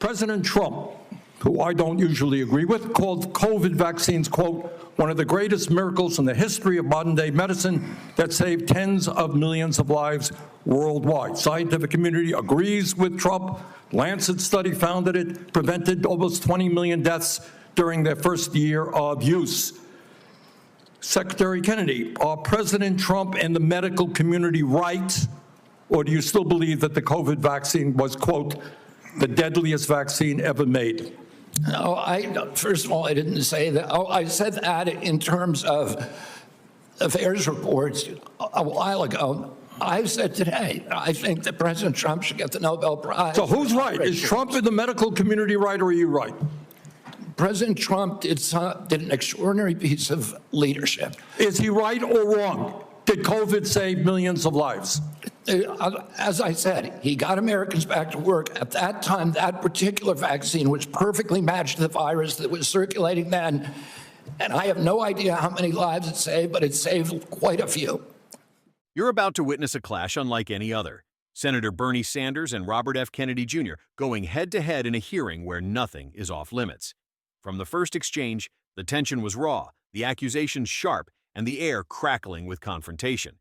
President Trump, who I don't usually agree with, called COVID vaccines, quote, one of the greatest miracles in the history of modern-day medicine that saved tens of millions of lives worldwide. Scientific community agrees with Trump. Lancet study found that it prevented almost 20 million deaths during their first year of use. Secretary Kennedy, are President Trump and the medical community right, or do you still believe that the COVID vaccine was, quote, the deadliest vaccine ever made? No, first of all, I didn't say that. I said that in terms of affairs reports a while ago. I said today, I think that President Trump should get the Nobel Prize. So who's right? Is Trump in the medical community right, or are you right? President Trump did an extraordinary piece of leadership. Is he right or wrong? Did COVID save millions of lives? As I said, he got Americans back to work. At that time, that particular vaccine was perfectly matched to the virus that was circulating then. And I have no idea how many lives it saved, but it saved quite a few. You're about to witness a clash unlike any other. Senator Bernie Sanders and Robert F. Kennedy Jr. going head-to-head in a hearing where nothing is off limits. From the first exchange, the tension was raw, the accusations sharp, and the air crackling with confrontation.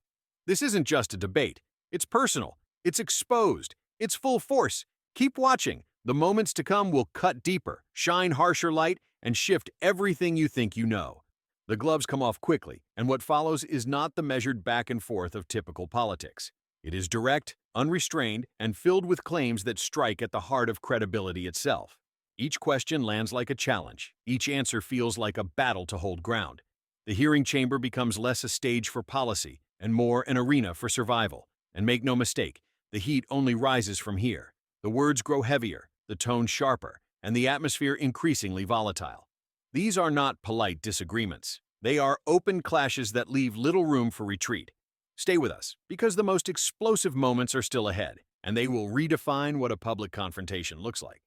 This isn't just a debate. It's personal. It's exposed. It's full force. Keep watching. The moments to come will cut deeper, shine harsher light, and shift everything you think you know. The gloves come off quickly, and what follows is not the measured back and forth of typical politics. It is direct, unrestrained, and filled with claims that strike at the heart of credibility itself. Each question lands like a challenge. Each answer feels like a battle to hold ground. The hearing chamber becomes less a stage for policy and more an arena for survival. And make no mistake, the heat only rises from here. The words grow heavier, the tone sharper, and the atmosphere increasingly volatile. These are not polite disagreements. They are open clashes that leave little room for retreat. Stay with us, because the most explosive moments are still ahead, and they will redefine what a public confrontation looks like.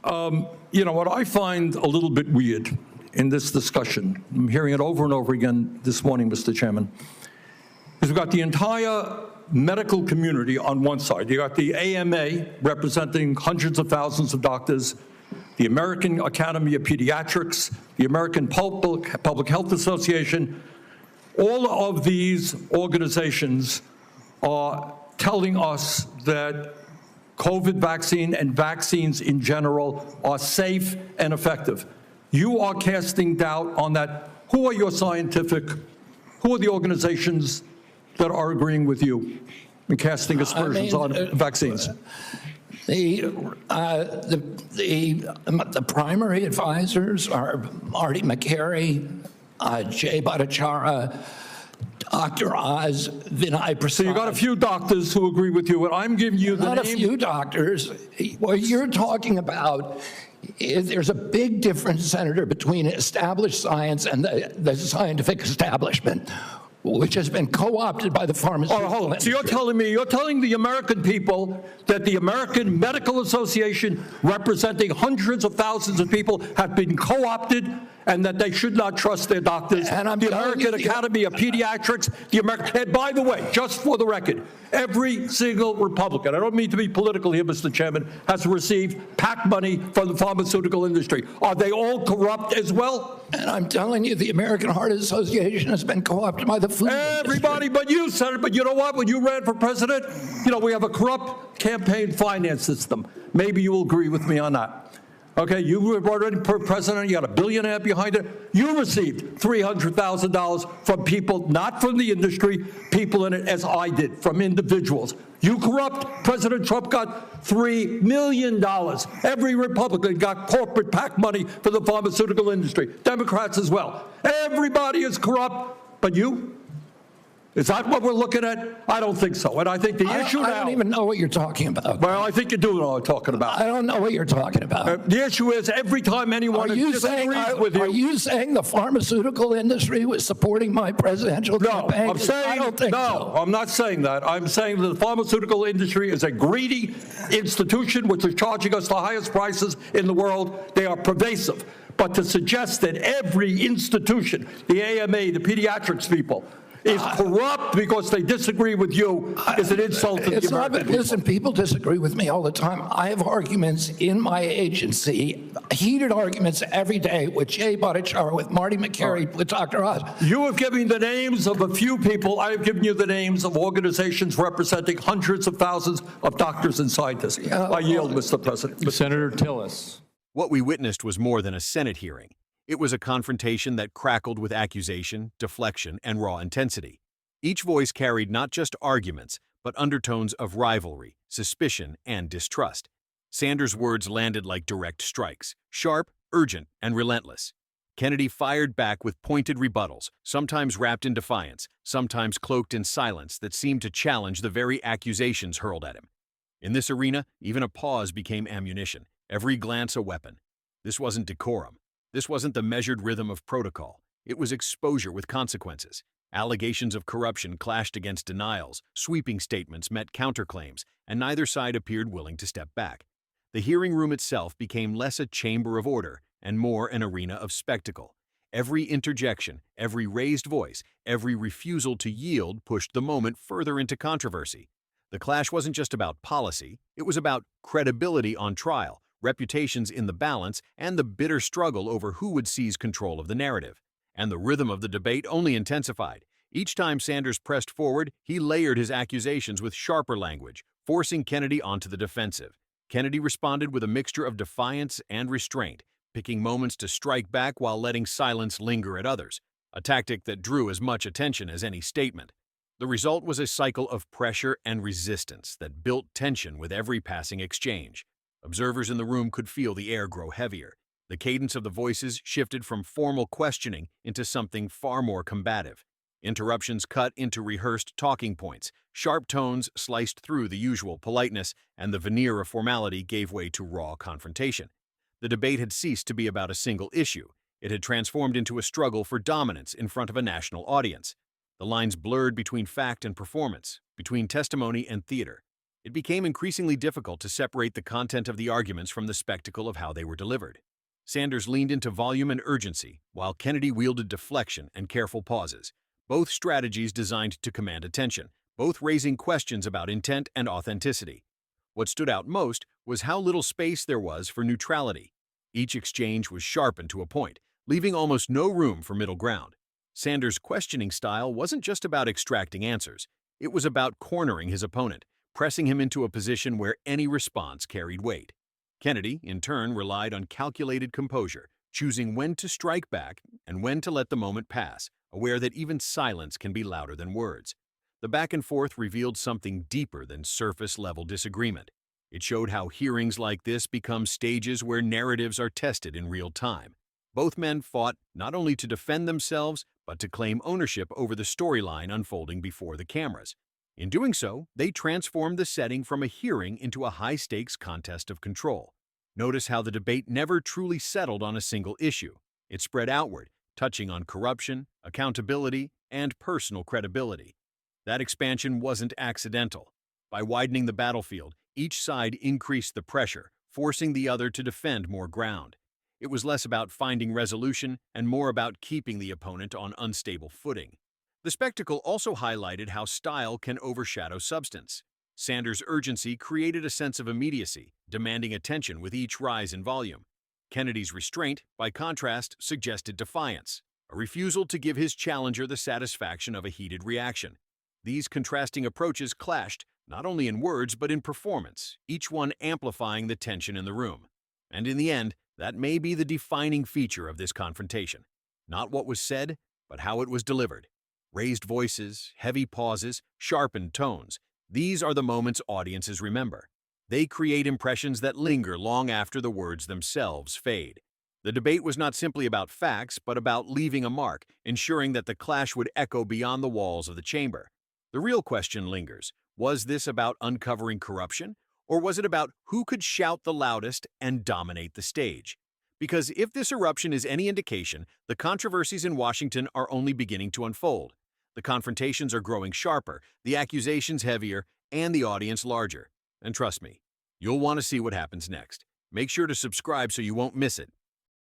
You know, what I find a little bit weird in this discussion, I'm hearing it over and over again this morning, Mr. Chairman, is we've got the entire medical community on one side. You got the AMA representing hundreds of thousands of doctors, the American Academy of Pediatrics, the American Public Health Association. All of these organizations are telling us that COVID vaccine and vaccines in general are safe and effective. You are casting doubt on that. Who are the organizations that are agreeing with you and casting aspersions on vaccines? The primary advisors are Marty McCary, Jay Bhattacharya, Dr. Oz, Vinay Prasad. So you got a few doctors who agree with you, and I'm giving you the Not a few doctors. What you're talking about is there's a big difference, Senator, between established science and the scientific establishment, which has been co-opted by the pharmaceutical industry. So you're telling the American people that the American Medical Association, representing hundreds of thousands of people, have been co-opted and that they should not trust their doctors. And I'm the American Academy of Pediatrics, and by the way, just for the record, every single Republican, I don't mean to be political here, Mr. Chairman, has received PAC money from the pharmaceutical industry. Are they all corrupt as well? And I'm telling you, the American Heart Association has been co-opted by the food Everybody industry. but you, Senator. But you know what? When you ran for president, you know, we have a corrupt campaign finance system. Maybe you will agree with me on that. Okay, you were already president, you got $1.5 billion behind it. You received $300,000 from people, not from the industry, people in it, as I did, from individuals. You corrupt. President Trump got $3 million. Every Republican got corporate PAC money for the pharmaceutical industry. Democrats as well. Everybody is corrupt, but you? Is that what we're looking at? I don't think so. And I think the issue now... I don't even know what you're talking about. Well, I think you do know what I'm talking about. I don't know what you're talking about. The issue is every time anyone disagrees with you... Are you saying the pharmaceutical industry was supporting my presidential campaign? No, I'm saying... I don't think so. I'm not saying that. I'm saying that the pharmaceutical industry is a greedy institution which is charging us the highest prices in the world. They are pervasive. But to suggest that every institution, the AMA, the pediatrics people, is corrupt because they disagree with you is an insult to the It's not, American but people. listen, people disagree with me all the time. I have arguments in my agency, heated arguments every day with Jay Bhattacharya, with Marty McCary, with Dr. Oz. You have given the names of a few people. I have given you the names of organizations representing hundreds of thousands of doctors and scientists. I yield, Mr. President. Senator Tillis. What we witnessed was more than a Senate hearing. It was a confrontation that crackled with accusation, deflection, and raw intensity. Each voice carried not just arguments, but undertones of rivalry, suspicion, and distrust. Sanders' words landed like direct strikes, sharp, urgent, and relentless. Kennedy fired back with pointed rebuttals, sometimes wrapped in defiance, sometimes cloaked in silence that seemed to challenge the very accusations hurled at him. In this arena, even a pause became ammunition, every glance a weapon. This wasn't decorum. This wasn't the measured rhythm of protocol. It was exposure with consequences. Allegations of corruption clashed against denials, sweeping statements met counterclaims, and neither side appeared willing to step back. The hearing room itself became less a chamber of order and more an arena of spectacle. Every interjection, every raised voice, every refusal to yield pushed the moment further into controversy. The clash wasn't just about policy, it was about credibility on trial, reputations in the balance, and the bitter struggle over who would seize control of the narrative. And the rhythm of the debate only intensified. Each time Sanders pressed forward, he layered his accusations with sharper language, forcing Kennedy onto the defensive. Kennedy responded with a mixture of defiance and restraint, picking moments to strike back while letting silence linger at others, a tactic that drew as much attention as any statement. The result was a cycle of pressure and resistance that built tension with every passing exchange. Observers in the room could feel the air grow heavier. The cadence of the voices shifted from formal questioning into something far more combative. Interruptions cut into rehearsed talking points, sharp tones sliced through the usual politeness, and the veneer of formality gave way to raw confrontation. The debate had ceased to be about a single issue. It had transformed into a struggle for dominance in front of a national audience. The lines blurred between fact and performance, between testimony and theater. It became increasingly difficult to separate the content of the arguments from the spectacle of how they were delivered. Sanders leaned into volume and urgency, while Kennedy wielded deflection and careful pauses, both strategies designed to command attention, both raising questions about intent and authenticity. What stood out most was how little space there was for neutrality. Each exchange was sharpened to a point, leaving almost no room for middle ground. Sanders' questioning style wasn't just about extracting answers. It was about cornering his opponent, pressing him into a position where any response carried weight. Kennedy, in turn, relied on calculated composure, choosing when to strike back and when to let the moment pass, aware that even silence can be louder than words. The back and forth revealed something deeper than surface-level disagreement. It showed how hearings like this become stages where narratives are tested in real time. Both men fought not only to defend themselves, but to claim ownership over the storyline unfolding before the cameras. In doing so, they transformed the setting from a hearing into a high-stakes contest of control. Notice how the debate never truly settled on a single issue. It spread outward, touching on corruption, accountability, and personal credibility. That expansion wasn't accidental. By widening the battlefield, each side increased the pressure, forcing the other to defend more ground. It was less about finding resolution and more about keeping the opponent on unstable footing. The spectacle also highlighted how style can overshadow substance. Sanders' urgency created a sense of immediacy, demanding attention with each rise in volume. Kennedy's restraint, by contrast, suggested defiance, a refusal to give his challenger the satisfaction of a heated reaction. These contrasting approaches clashed, not only in words but in performance, each one amplifying the tension in the room. And in the end, that may be the defining feature of this confrontation. Not what was said, but how it was delivered. Raised voices, heavy pauses, sharpened tones. These are the moments audiences remember. They create impressions that linger long after the words themselves fade. The debate was not simply about facts, but about leaving a mark, ensuring that the clash would echo beyond the walls of the chamber. The real question lingers. Was this about uncovering corruption, or was it about who could shout the loudest and dominate the stage? Because if this eruption is any indication, the controversies in Washington are only beginning to unfold. The confrontations are growing sharper, the accusations heavier, and the audience larger. And trust me, you'll want to see what happens next. Make sure to subscribe so you won't miss it.